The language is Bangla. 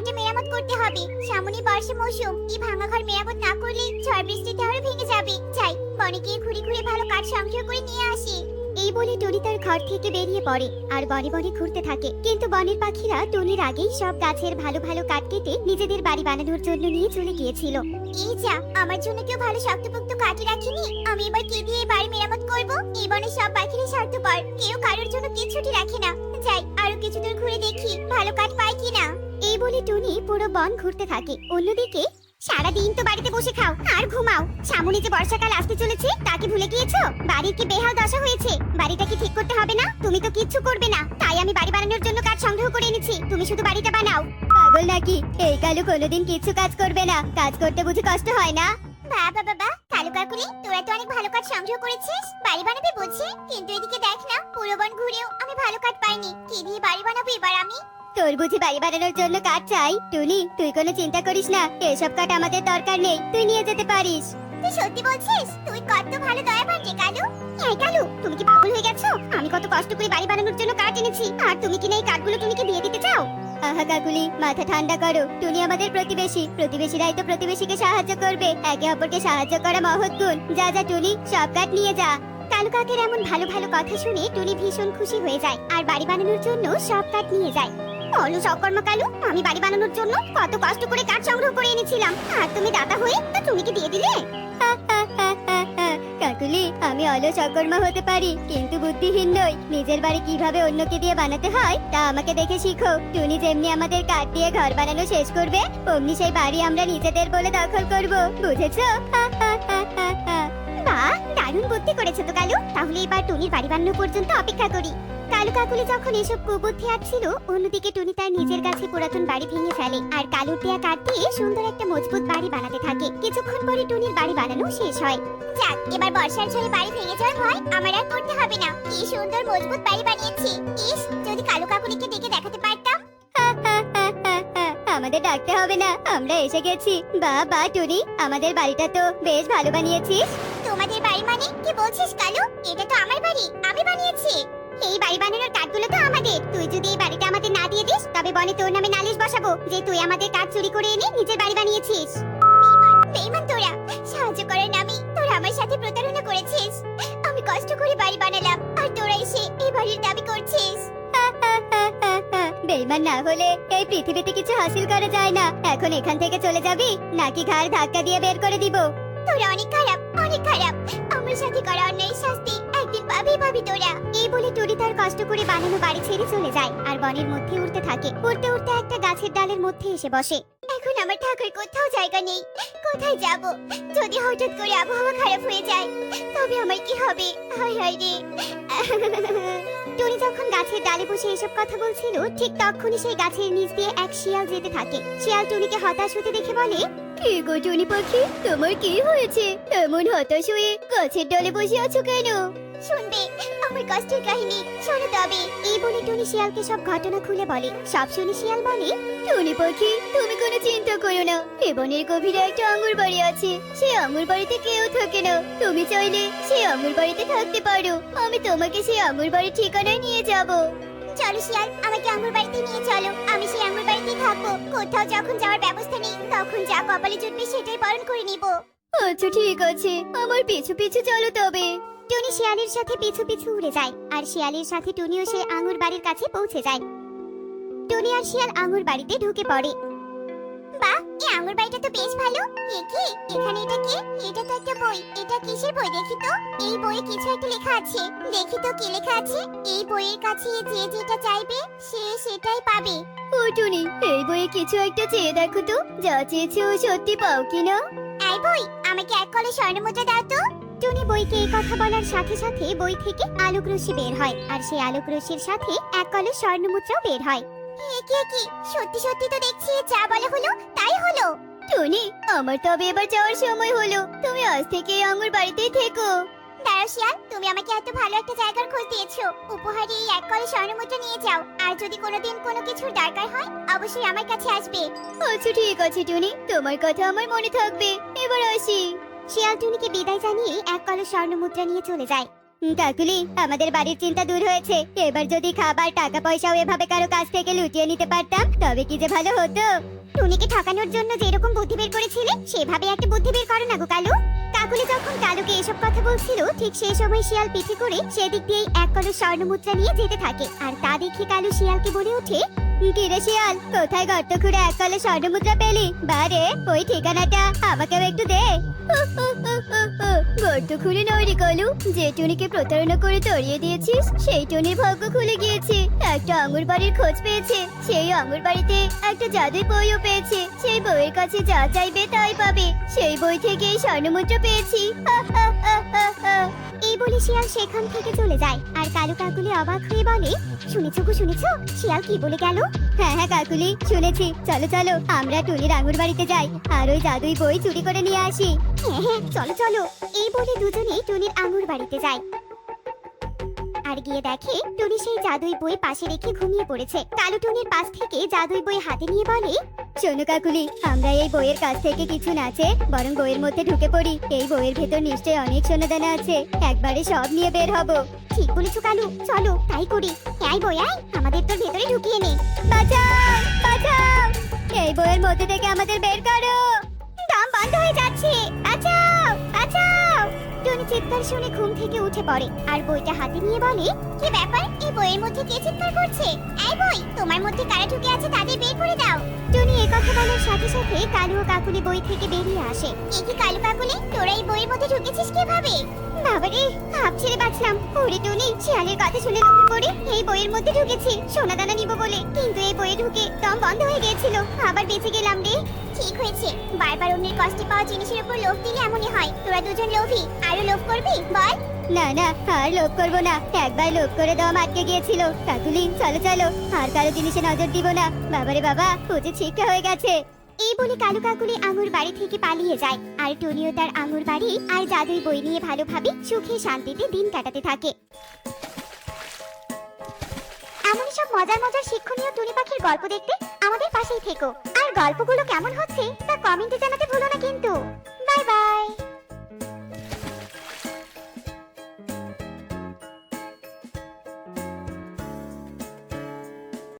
ঘরটা মেরামত করতে হবে। সামনে বর্ষা মৌসুম, এই ভাঙা ঘর মেরামত না করলে ঝড় বৃষ্টিতে আরো ভেঙে যাবে। যাই, বনে গিয়ে ঘুরে ঘুরে ভালো কাঠ সংগ্রহ করে নিয়ে আসি। এই বলে টুনি তার ঘর থেকে বেরিয়ে পড়ে আর বনে বনে ঘুরতে থাকে। কিন্তু বনের পাখিরা টুনির আগেই সব গাছের ভালো ভালো কাঠ কেটে নিজেদের বাড়ি বানানোর জন্য নিয়ে চলে গিয়েছিল। এই যা, আমার জন্য কেউ ভালো শক্তপোক্ত কাঠই রাখিনি। আমি এবার কি দিয়ে এই বাড়ি মেরামত করব? এই বনে সব পাখিরা স্বার্থপর, কেউ কারোর জন্য কিছুটি রাখে না। যাই, আরো কিছু দূর ঘুরে দেখি ভালো কাঠ পাই কিনা। এই বলে টুনি পুরো বন ঘুরতে থাকে। অন্যদিকে সারাদিন তো বাড়িতে বসে খাও আর ঘুমাও, সামনে যে বর্ষাকাল আসতে চলেছে তাকে ভুলে গিয়েছো? বাড়ির কি বেহাল দশা হয়েছে? বাড়িটা কি ঠিক করতে হবে না? তুমি তো কিচ্ছু করবে না, তাই আমি বাড়ি বানানোর জন্য কাঠ সংগ্রহ করে এনেছি। তুমি শুধু বাড়িটা বানাও। পাগল নাকি? এই কালু কোনোদিন কিছু কাজ করবে না। কাজ করতে বুঝি কষ্ট হয় না? বাবা বাবা, কালু কাকুলি, তোরা তো অনেক ভালো কাঠ সংগ্রহ করেছিস, বাড়ি বানাবে বুঝি। কিন্তু এদিকে দেখ না, পুরো বন ঘুরেও আমি ভালো কাঠ পাইনি। কি দিয়ে বাড়ি বানাবো এবার আমি? তোর বুঝি বাড়ি বানানোর জন্য কাঠ চাই? টুনি, তুই কোনো চিন্তা করিস না, এসব কাঠ আমাদের দরকার নেই, তুই নিয়ে যেতে পারিস। তুই সত্যি বলছিস? তুই কত ভালো দয়াবান রে কালু। এই কালু, তুমি কি পাগল হয়ে গেছো? আমি কত কষ্ট করে বাড়ি বানানোর জন্য কাঠ এনেছি, আর তুমি কি না এই কাঠগুলো টুনিকে দিয়ে দিতে চাও? আহা কাকুলি, মাথা ঠান্ডা করো। টুনি আমাদের প্রতিবেশী, প্রতিবেশীরাই তো প্রতিবেশীকে সাহায্য করবে। একে অপরকে সাহায্য করা মহৎ গুণ। যা যা টুনি, সব কাঠ নিয়ে যা। কালু কাকের এমন ভালো ভালো কথা শুনে টুনি ভীষণ খুশি হয়ে যায় আর বাড়ি বানানোর জন্য সব কাঠ নিয়ে যায়। অলস অকর্মা কালু, আমি বাড়ি বানানোর জন্য কত কষ্ট করে কাঠ সংগ্রহ করে এনেছিলাম, আর তুমি দাদা হয়ে তা টুনিকে দিয়ে দিলে? কাকুলি, আমি অলস অকর্মা হতে পারি, কিন্তু বুদ্ধিহীন নই। নিজের বাড়ি কিভাবে অন্যকে দিয়ে বানাতে হয় তা আমাকে দেখে শিখো। টুনি যেমনি আমাদের কাঠ দিয়ে ঘর বানানো শেষ করবে, অমনি সেই বাড়ি আমরা নিজেদের বলে দখল করব, বুঝেছো? বাহ, দারুণ বুদ্ধি করেছো তো কালু। তাহলে এবার টুনির বাড়ি বানানো পর্যন্ত অপেক্ষা করি। কালু কাকুলি যখন এসব কুবুদ্ধি আটছিল, অন্যদিকে টুনি তার নিজের কাছে পুরাতন বাড়ি ভেঙে ফেলে আর কালুর দেয়া কাঠ দিয়ে সুন্দর একটা মজবুত বাড়ি বানাতে থাকে। কিছুক্ষণ পরে টুনির বাড়ি বানানো শেষ হয়। যাক, এবার বর্ষার ঝড়ে বাড়ি ভেঙে যাওয়ার ভয় আমার আর করতে হবে না। কি সুন্দর মজবুত বাড়ি বানিয়েছি। ইস, যদি কালু কাকুলিকে ডেকে দেখাতে পারতাম। আমাদের ডাকতে হবে না, আমরা এসে গেছি। বাহ বাহ টুনি, আমাদের বাড়িটা তো বেশ ভালো বানিয়েছিস। তোমাদের বাড়ি মানে কি বলছিস কালু? এটা তো আমার বাড়ি, আমি বানিয়েছি। এই বাড়ি বানানোর কাঠগুলো তো আমাদের। তুই যদি এই বাড়িটা আমাদের না দিয়ে দিস, তবে বনে তোর নামে নালিশ বসাবো যে তুই আমাদের কাঠ চুরি করে এনে নিজের বাড়ি বানিয়েছিস। বেঈমান তোরা, সাহায্য করার নামে তোরা আমার সাথে প্রতারণা করেছিস। আমি কষ্ট করে বাড়ি বানালাম আর তোরা এসে এই বাড়ির দাবি করছিস। বেঈমান না হলে এই পৃথিবীতে কিছু হাসিল করা যায় না। এখন এখান থেকে চলে যাবি নাকি ঘাড় ধাক্কা দিয়ে বের করে দিব? তোরা অনেক খারাপ, অনেক খারাপ। আমার সাথে করা অন্যায় শাস্তি একদিন পাবি তোরা। এই বলে টুনি তার কষ্ট করে বানানো বাড়ি ছেড়ে চলে যায় আর বনের মধ্যে উড়তে থাকে। উড়তে উড়তে একটা গাছের ডালের মধ্যে এসে বসে। এখন আমার থাকার কোথাও জায়গা নেই, কোথায় যাব? যদি হঠাৎ করে আবহাওয়া খারাপ হয়ে যায় তবে আমার কি হবে? হায় হায় রে। টুনি যখন গাছের ডালে বসে এসব কথা বলছিল, ঠিক তখনই সেই গাছের নিচ দিয়ে এক শিয়াল যেতে থাকে। শিয়াল টুনিকে হতাশ হতে দেখে বলে, কি গো টুনি পাখি, তোমার কি হয়েছে? এমন হতাশ হয়ে গাছের ডালে বসে আছো কেন? শুনবে আমার কষ্টের কাহিনী, শোনো তবে। এই বলে টুনি শিয়ালকে সব ঘটনা খুলে বলে। সব শুনে শিয়াল বলে, টুনি পাখি, তুমি কোনো চিন্তা করো না। এ বনের গভীরে একটা আঙুর বাড়ি আছে, সেই আঙুর বাড়িতে কেউ থাকে না। তুমি চাইলে সেই আঙুর বাড়িতে থাকতে পারো। আমি তোমাকে সেই আঙুর বাড়ির ঠিকানায় নিয়ে যাব। চলো শিয়াল, আমাকে আঙুর বাড়িতে নিয়ে চলো। আমি সেই আঙুর বাড়িতেই থাকবো। কোথাও যখন যাওয়ার ব্যবস্থা নেই, তখন যা কপালে জুটবে সেটাই বরণ করে নিব। আচ্ছা ঠিক আছে, আমার পিছু পিছু চলো তবে। টুনি শিয়ালের সাথে পিছু পিছু উড়ে যায় আর শিয়ালের সাথে টুনিও সেই আঙুর বাড়ির কাছে পৌঁছে যায়। টুনি আর শিয়াল আঙুর বাড়িতে ঢুকে পড়ে। বাহ, এই আঙুর বাড়িটা তো বেশ ভালো। এ কি, এখানে এটা কি? এটা তো একটা বই। এটা কিসের বই দেখি তো? এই বইয়ে কিছু একটা লেখা আছে। দেখি তো কি লেখা আছে। এই বইয়ের কাছে যে যেটা চাইবে সে সেটাই পাবে। ও টুনি, এই বইয়ে কিছু একটা চেয়ে দেখো তো, যা চেয়েছো সত্যি পাও কিনা। এই বই, আমাকে এক কলে স্বর্ণমুদ্রা দাও তো। টুনি বইকে এই কথা বলার সাথে সাথে বই থেকে আলোক রশ্মি বের হয় আর সেই আলোক রশ্মির সাথে এক কলে স্বর্ণমুদ্রাও বের হয়। কি সত্যি সত্যি তো দেখছি যা বলা হলো তাই হলো। টুনি, আমার তবে এবার যাওয়ার সময় হলো। তুমি আজ থেকে আঙুর বাড়িতেই থেকো। দাঁড়াও শিয়াল, তুমি আমাকে এত ভালো একটা জায়গার খোঁজ দিয়েছো। উপহারে এই এক কলে স্বর্ণমুদ্রা নিয়ে যাও। আর যদি কোনোদিন কোনো কিছুর দরকার হয় অবশ্যই আমার কাছে আসবে। আচ্ছা ঠিক আছে টুনি, তোমার কথা আমার মনে থাকবে। এবার আসি। শিয়াল টুনিকে বিদায় জানিয়ে এক কলস স্বর্ণমুদ্রা নিয়ে চলে যায়। কাকুলি, আমাদের বাড়ির চিন্তা দূর হয়েছে। এবার যদি খাবার টাকা পয়সাও এভাবে কারো কাছ থেকে লুটিয়ে নিতে পারতাম তবে কি যে ভালো হতো। টুনিকে ঠকানোর জন্য যেরকম বুদ্ধি বের করেছিলে সেভাবে একটা বুদ্ধি বের করো না গো কালু। কাকুলি যখন কালুকে এসব কথা বলছিল ঠিক সেই সময় শিয়াল পিঠে করে সেদিক দিয়ে এক কলস স্বর্ণ মুদ্রা নিয়ে যেতে থাকে। আর তা দেখে কালু শিয়ালকে বলে ওঠে, কি রে শিয়াল, কোথায় গর্ত খুঁড়ে এক কলস স্বর্ণ মুদ্রা পেলি? বারে ওই ঠিকানাটা আমাকেও একটু দে। গর্ত খুলে নয় রে কালু, যে টুনিকে প্রতারণা করে তড়িয়ে দিয়েছিস সেই টুনির ভাগ্য খুলে গিয়েছে। একটা আঙুর বাড়ির খোঁজ পেয়েছে, সেই আঙুর বাড়িতে একটা জাদুই বইও পেয়েছে। সেই বইয়ের কাছে যা চাইবে তাই পাবে। সেই বই থেকে এই স্বর্ণমুদ্রা পেয়েছি। এই বলে শিয়াল সেখান থেকে চলে যায়। আর কালু কাকুলি অবাক হয়ে বলে, শুনেছো গো শুনেছো, শিয়াল কি বলে গেল? হ্যাঁ হ্যাঁ কাকুলি, শুনেছি। চলো চলো আমরা টুনির আঙুর বাড়িতে যাই আর ওই জাদুই বই চুরি করে নিয়ে আসি। হ্যাঁ হ্যাঁ চলো চলো। এই বলে দুজনেই টুনির আঙুর বাড়িতে যায়। আর গিয়ে দেখে টুনি সেই জাদুই বই পাশে রেখে ঘুমিয়ে পড়েছে। কালু টুনির পাশ থেকে জাদুই বই হাতে নিয়ে বলে, শোনো কাকুলি, আমরা এই বইয়ের কাছ থেকে কিছু না চেয়ে বরং বইয়ের মধ্যে ঢুকে পড়ি। এই বইয়ের ভেতর নিশ্চয়ই অনেক সোনাদানা আছে, একবারে সব নিয়ে বের হব। ঠিক বলেছো কালু, চলো তাই করি। এই বই আয়, আমাদের তোর ভেতরে ঢুকিয়ে নে। বাঁচাও বাঁচাও, এই বইয়ের মধ্যে থেকে আমাদের বের করো, দম বন্ধ হয়ে যাচ্ছে, বাঁচাও বাঁচাও। টুনি চিৎকার শুনে ঘুম থেকে উঠে পড়ে আর বইটা হাতে নিয়ে বলে, কি ব্যাপার, এই বইয়ের মধ্যে কে চিৎকার করছে? এই বই, তোমার মধ্যে কারা ঢুকে আছে তাদের বের করে দাও। টুনি এই কথা বলার সাথে সাথে কালু ও কাকুলি বই থেকে বেরিয়ে আসে। এ কি কালু কাকুলি, তোরা এই বইয়ের মধ্যে ঢুকেছিস কিভাবে? বাবারে, হাফ ছেড়ে বাঁচলাম। ওরে টুনি, শিয়ালের কথা শুনে লোভে পড়ে এই বইয়ের মধ্যে ঢুকেছি সোনাদানা নিব বলে, কিন্তু এই বইয়ে ঢুকে দম বন্ধ হয়ে গিয়েছিল। আবার বেঁচে গেলাম রে। ঠিক হয়েছে, বারবার অন্যের কষ্টে পাওয়া জিনিসের উপর লোভ দিলে এমনই হয়। তোরা দুজন লোভী, আরো লোভ করবি বল? না না, আর লোভ করবো না। একবার লোভ করে দম আটকে গিয়েছিল। কাকুলি চলো চলো, আর কারো জিনিসে নজর দিব না। বাবারে বাবা, উচিত শিক্ষা হয়ে গেছে। এই বলে কালু কাকুলি আঙুর বাড়ি থেকে পালিয়ে যায়। আর টুনিও তার আঙুর বাড়ি আর জাদুই বই নিয়ে ভালোভাবে সুখে শান্তিতে দিন কাটাতে থাকে। এমনই সব মজার মজার শিক্ষণীয় টুনি পাখির গল্প দেখতে আমাদের পাশেই থেকো। আর গল্পগুলো কেমন হচ্ছে তা কমেন্টে জানাতে ভুলো না কিন্তু। Bye bye.